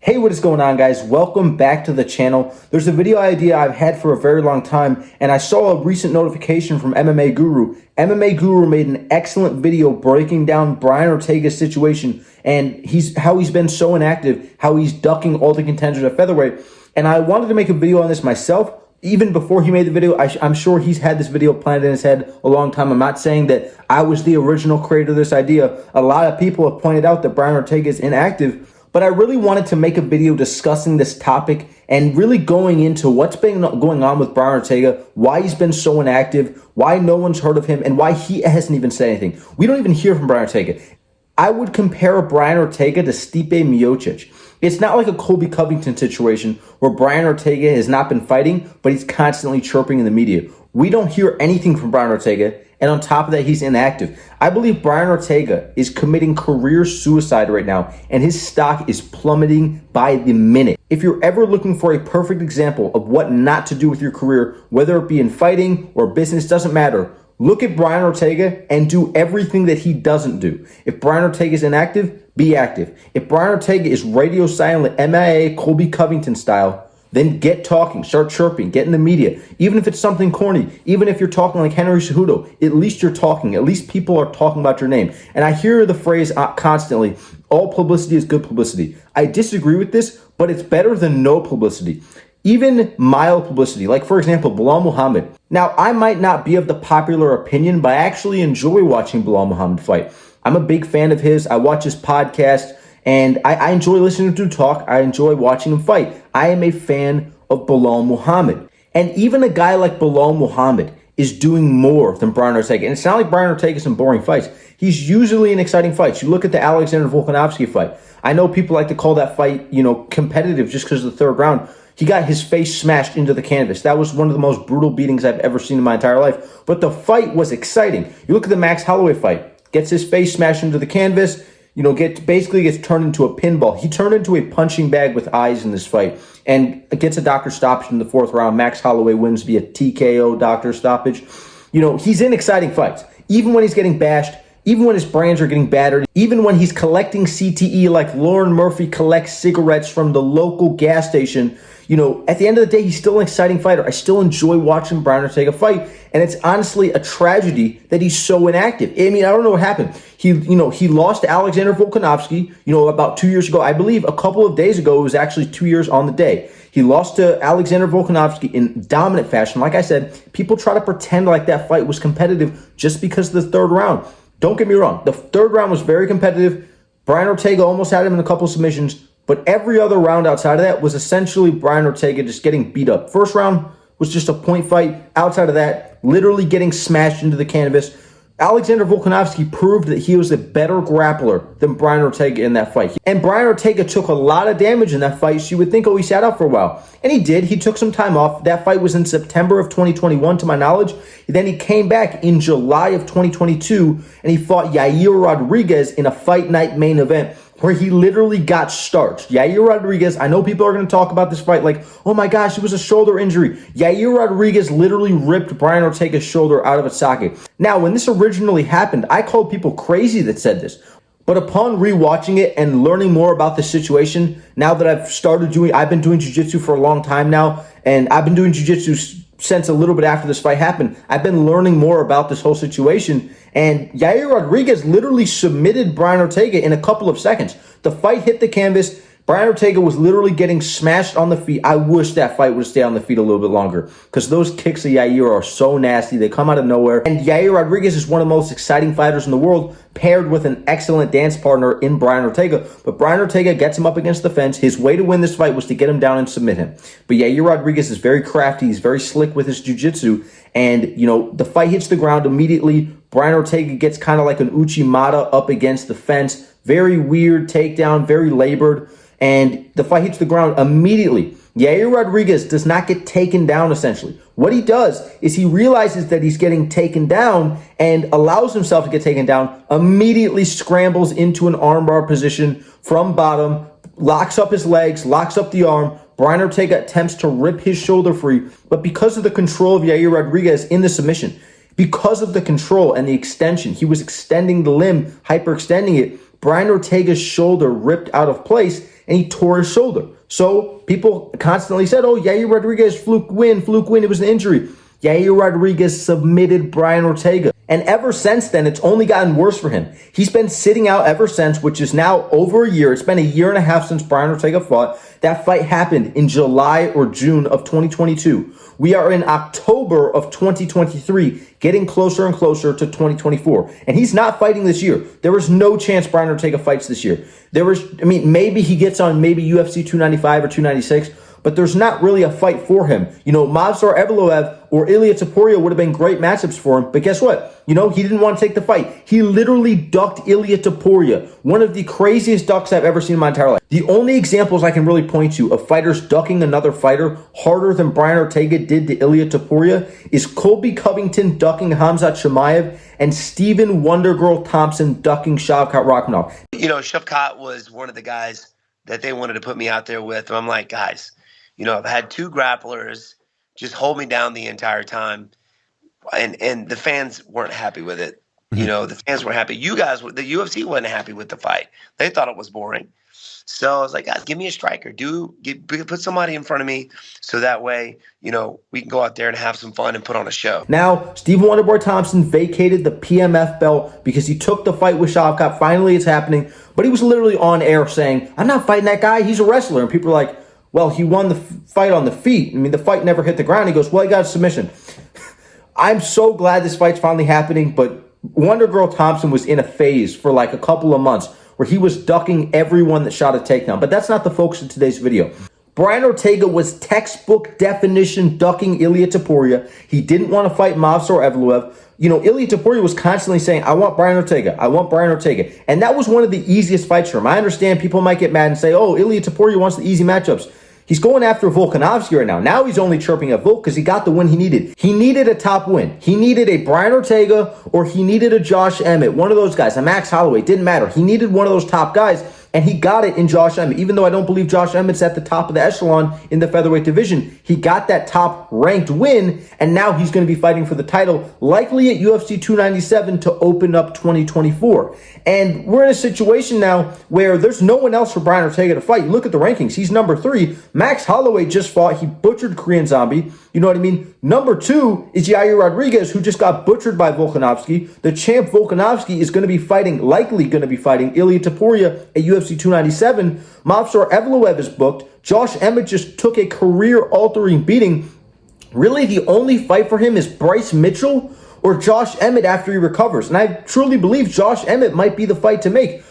Hey, what is going on, guys? Welcome back to the channel. There's a video idea I've had for a very long time, and I saw a recent notification from MMA Guru. MMA Guru made an excellent video breaking down Brian Ortega's situation and how he's been so inactive, how he's ducking all the contenders at featherweight. And I wanted to make a video on this myself. Even before he made the video, I'm sure he's had this video planned in his head a long time. I'm not saying that I was the original creator of this idea. A lot of people have pointed out that Brian Ortega is inactive. But I really wanted to make a video discussing this topic and really going into what's been going on with Brian Ortega, why he's been so inactive, why no one's heard of him, and why he hasn't even said anything. We don't even hear from Brian Ortega. I would compare Brian Ortega to Stipe Miocic. It's not like a Colby Covington situation where Brian Ortega has not been fighting, but he's constantly chirping in the media. We don't hear anything from Brian Ortega, and on top of that, he's inactive. I believe Brian Ortega is committing career suicide right now, and his stock is plummeting by the minute. If you're ever looking for a perfect example of what not to do with your career, whether it be in fighting or business, doesn't matter. Look at Brian Ortega and do everything that he doesn't do. If Brian Ortega is inactive, be active. If Brian Ortega is radio silent, MIA, Colby Covington style, then get talking, start chirping, get in the media. Even if it's something corny, even if you're talking like Henry Cejudo, at least you're talking. At least people are talking about your name. And I hear the phrase constantly, all publicity is good publicity. I disagree with this, but it's better than no publicity. Even mild publicity, like for example, Bilal Muhammad. Now, I might not be of the popular opinion, but I actually enjoy watching Bilal Muhammad fight. I'm a big fan of his. I watch his podcast. And I enjoy listening to him talk. I enjoy watching him fight. I am a fan of Bilal Muhammad. And even a guy like Bilal Muhammad is doing more than Brian Ortega. And it's not like Brian Ortega is in boring fights. He's usually in exciting fights. You look at the Alexander Volkanovski fight. I know people like to call that fight, competitive just because of the third round. He got his face smashed into the canvas. That was one of the most brutal beatings I've ever seen in my entire life. But the fight was exciting. You look at the Max Holloway fight. Gets his face smashed into the canvas. Basically gets turned into a pinball. He turned into a punching bag with eyes in this fight and gets a doctor stoppage in the fourth round. Max Holloway wins via TKO doctor stoppage. He's in exciting fights. Even when he's getting bashed, even when his brands are getting battered, even when he's collecting CTE like Lauren Murphy collects cigarettes from the local gas station, at the end of the day, he's still an exciting fighter. I still enjoy watching Brian Ortega fight, and it's honestly a tragedy that he's so inactive. I mean, I don't know what happened. He lost to Alexander Volkanovski, about 2 years ago. I believe a couple of days ago, it was actually 2 years on the day. He lost to Alexander Volkanovski in dominant fashion. Like I said, people try to pretend like that fight was competitive just because of the third round. Don't get me wrong. The third round was very competitive. Brian Ortega almost had him in a couple submissions. But every other round outside of that was essentially Brian Ortega just getting beat up. First round was just a point fight. Outside of that, literally getting smashed into the canvas. Alexander Volkanovski proved that he was a better grappler than Brian Ortega in that fight. And Brian Ortega took a lot of damage in that fight. So you would think, he sat out for a while. And he did. He took some time off. That fight was in September of 2021, to my knowledge. Then he came back in July of 2022, and he fought Yair Rodriguez in a fight night main event where he literally got starched. Yair Rodriguez, I know people are going to talk about this fight like, oh my gosh, it was a shoulder injury. Yair Rodriguez literally ripped Brian Ortega's shoulder out of its socket. Now, when this originally happened, I called people crazy that said this. But upon rewatching it and learning more about the situation, now that I've been doing jiu-jitsu for a long time now, and I've been doing jiu-jitsu since a little bit after this fight happened. I've been learning more about this whole situation, and Yair Rodriguez literally submitted Brian Ortega in a couple of seconds. The fight hit the canvas. Brian Ortega was literally getting smashed on the feet. I wish that fight would stay on the feet a little bit longer because those kicks of Yair are so nasty. They come out of nowhere. And Yair Rodriguez is one of the most exciting fighters in the world, paired with an excellent dance partner in Brian Ortega. But Brian Ortega gets him up against the fence. His way to win this fight was to get him down and submit him. But Yair Rodriguez is very crafty. He's very slick with his jiu-jitsu. And, the fight hits the ground immediately. Brian Ortega gets kind of like an Uchimata up against the fence. Very weird takedown, very labored. And the fight hits the ground immediately. Yair Rodriguez does not get taken down, essentially. What he does is he realizes that he's getting taken down and allows himself to get taken down, immediately scrambles into an armbar position from bottom, locks up his legs, locks up the arm. Brian Ortega attempts to rip his shoulder free, but because of the control of Yair Rodriguez in the submission, because of the control and the extension, he was extending the limb, hyperextending it, Brian Ortega's shoulder ripped out of place, and he tore his shoulder. So people constantly said, oh, Yair Rodriguez, fluke win, it was an injury. Yair Rodriguez submitted Brian Ortega. And ever since then, it's only gotten worse for him. He's been sitting out ever since, which is now over a year. It's been a year and a half since Brian Ortega fought. That fight happened in July or June of 2022. We are in October of 2023, getting closer and closer to 2024. And he's not fighting this year. There is no chance Brian Ortega fights this year. Maybe he gets on maybe UFC 295 or 296, but there's not really a fight for him. Movsar Evloev or Ilia Topuria would have been great matchups for him, but guess what? He didn't want to take the fight. He literally ducked Ilia Topuria, one of the craziest ducks I've ever seen in my entire life. The only examples I can really point to of fighters ducking another fighter harder than Brian Ortega did to Ilia Topuria is Colby Covington ducking Khamzat Chimaev and Stephen Wondergirl Thompson ducking Shavkat Rakhmonov. Shavkat was one of the guys that they wanted to put me out there with. And I'm like, guys, I've had two grapplers just hold me down the entire time. And the fans weren't happy with it. The fans weren't happy. You guys, the UFC wasn't happy with the fight. They thought it was boring. So I was like, guys, give me a striker. Put somebody in front of me so that way, we can go out there and have some fun and put on a show. Now, Stephen Wonderboy Thompson vacated the PMF belt because he took the fight with Shavkat. Finally, it's happening. But he was literally on air saying, I'm not fighting that guy. He's a wrestler. And people are like, well, he won the fight on the feet. The fight never hit the ground. He goes, well, he got a submission. I'm so glad this fight's finally happening, but Wonder Girl Thompson was in a phase for like a couple of months where he was ducking everyone that shot a takedown. But that's not the focus of today's video. Brian Ortega was textbook definition ducking Ilia Topuria. He didn't want to fight Movsar Evloev. Ilia Topuria was constantly saying, I want Brian Ortega. I want Brian Ortega. And that was one of the easiest fights for him. I understand people might get mad and say, oh, Ilia Topuria wants the easy matchups. He's going after Volkanovski right now. Now he's only chirping at Volk because he got the win he needed. He needed a top win. He needed a Brian Ortega or he needed a Josh Emmett, one of those guys, a Max Holloway. Didn't matter. He needed one of those top guys, and he got it in Josh Emmett. Even though I don't believe Josh Emmett's at the top of the echelon in the featherweight division, he got that top ranked win, and now he's going to be fighting for the title, likely at UFC 297 to open up 2024. And we're in a situation now where there's no one else for Brian Ortega to fight. You look at the rankings. He's number 3. Max Holloway just fought. He butchered Korean Zombie. You know what I mean? Number 2 is Yair Rodriguez, who just got butchered by Volkanovski. The champ Volkanovski is likely going to be fighting Ilia Topuria at UFC 297. Movsar Evloev is booked. Josh Emmett just took a career-altering beating. Really, the only fight for him is Bryce Mitchell or Josh Emmett after he recovers. And I truly believe Josh Emmett might be the fight to make.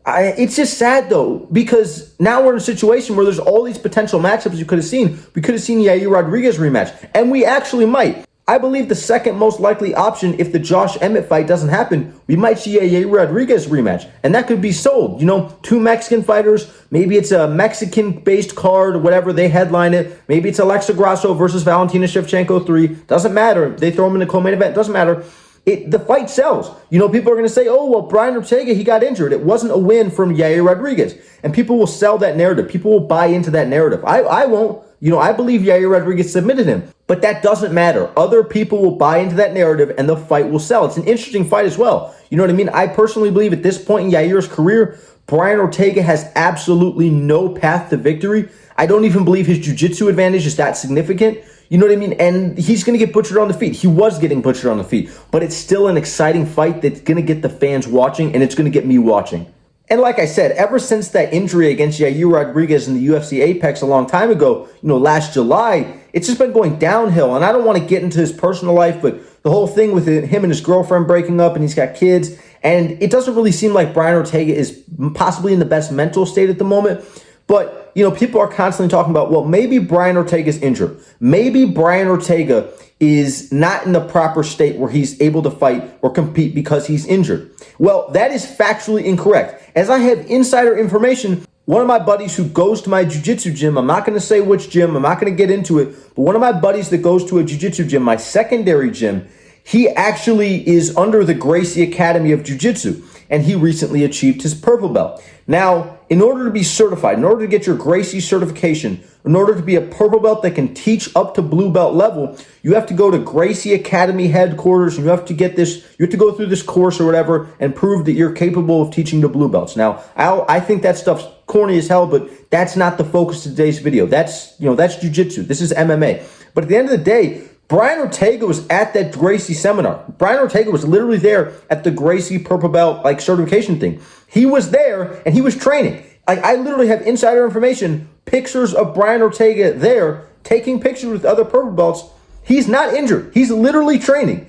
It's just sad, though, because now we're in a situation where there's all these potential matchups you could have seen. We could have seen Yair Rodriguez rematch, and we actually might. I believe the second most likely option, if the Josh Emmett fight doesn't happen, we might see a Yair Rodriguez rematch, and that could be sold. Two Mexican fighters, maybe it's a Mexican-based card or whatever, they headline it. Maybe it's Alexa Grasso versus Valentina Shevchenko 3. Doesn't matter. They throw them in the co-main event. Doesn't matter. The fight sells. People are going to say, oh, well, Brian Ortega, he got injured. It wasn't a win from Yair Rodriguez. And people will sell that narrative. People will buy into that narrative. I won't. I believe Yair Rodriguez submitted him. But that doesn't matter. Other people will buy into that narrative and the fight will sell. It's an interesting fight as well. You know what I mean? I personally believe at this point in Yair's career, Brian Ortega has absolutely no path to victory. I don't even believe his jiu-jitsu advantage is that significant. You know what I mean? And he's going to get butchered on the feet. He was getting butchered on the feet. But it's still an exciting fight that's going to get the fans watching, and it's going to get me watching. And like I said, ever since that injury against Yair Rodriguez in the UFC Apex a long time ago, last July, it's just been going downhill. And I don't want to get into his personal life, but the whole thing with him and his girlfriend breaking up, and he's got kids, and it doesn't really seem like Brian Ortega is possibly in the best mental state at the moment. But, people are constantly talking about, well, maybe Brian Ortega's injured. Maybe Brian Ortega is not in the proper state where he's able to fight or compete because he's injured. Well, that is factually incorrect. As I have insider information, one of my buddies who goes to my jiu-jitsu gym, I'm not going to say which gym, I'm not going to get into it, but one of my buddies that goes to a jiu-jitsu gym, my secondary gym, he actually is under the Gracie Academy of Jiu-Jitsu, and he recently achieved his purple belt. Now, in order to be certified, in order to get your Gracie certification, in order to be a purple belt that can teach up to blue belt level, you have to go to Gracie Academy headquarters, and you have to get this, you have to go through this course or whatever and prove that you're capable of teaching the blue belts. Now, I think that stuff's corny as hell, but that's not the focus of today's video. That's jiu-jitsu. This is MMA. But at the end of the day, Brian Ortega was at that Gracie seminar. Brian Ortega was literally there at the Gracie purple belt certification thing. He was there and he was training. I literally have insider information, pictures of Brian Ortega there taking pictures with other purple belts. He's not injured. He's literally training.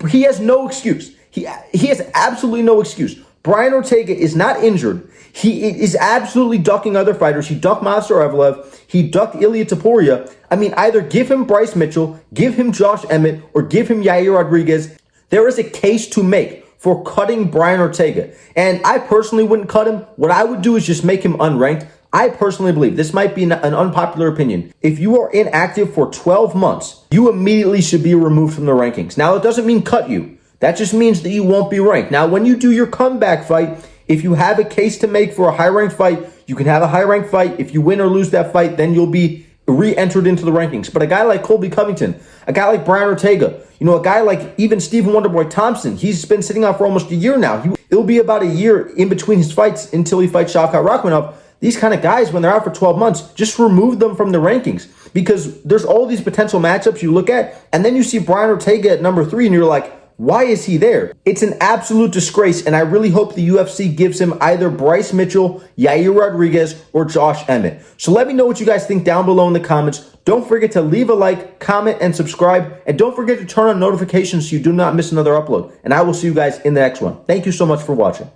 He has no excuse. He has absolutely no excuse. Brian Ortega is not injured. He is absolutely ducking other fighters. He ducked Master Evloev. He ducked Ilia Topuria. I mean, either give him Bryce Mitchell, give him Josh Emmett, or give him Yair Rodriguez. There is a case to make for cutting Brian Ortega. And I personally wouldn't cut him. What I would do is just make him unranked. I personally believe, this might be an unpopular opinion, if you are inactive for 12 months, you immediately should be removed from the rankings. Now, it doesn't mean cut you. That just means that you won't be ranked. Now, when you do your comeback fight, if you have a case to make for a high-ranked fight, you can have a high-ranked fight. If you win or lose that fight, then you'll be re-entered into the rankings. But a guy like Colby Covington, a guy like Brian Ortega, a guy like even Stephen Wonderboy Thompson, he's been sitting out for almost a year now. It'll be about a year in between his fights until he fights Shavkat Rakhmonov. These kind of guys, when they're out for 12 months, just remove them from the rankings because there's all these potential matchups you look at, and then you see Brian Ortega at number 3, and you're like, why is he there? It's an absolute disgrace, and I really hope the UFC gives him either Bryce Mitchell, Yair Rodriguez, or Josh Emmett. So let me know what you guys think down below in the comments. Don't forget to leave a like, comment, and subscribe, and don't forget to turn on notifications so you do not miss another upload. And I will see you guys in the next one. Thank you so much for watching.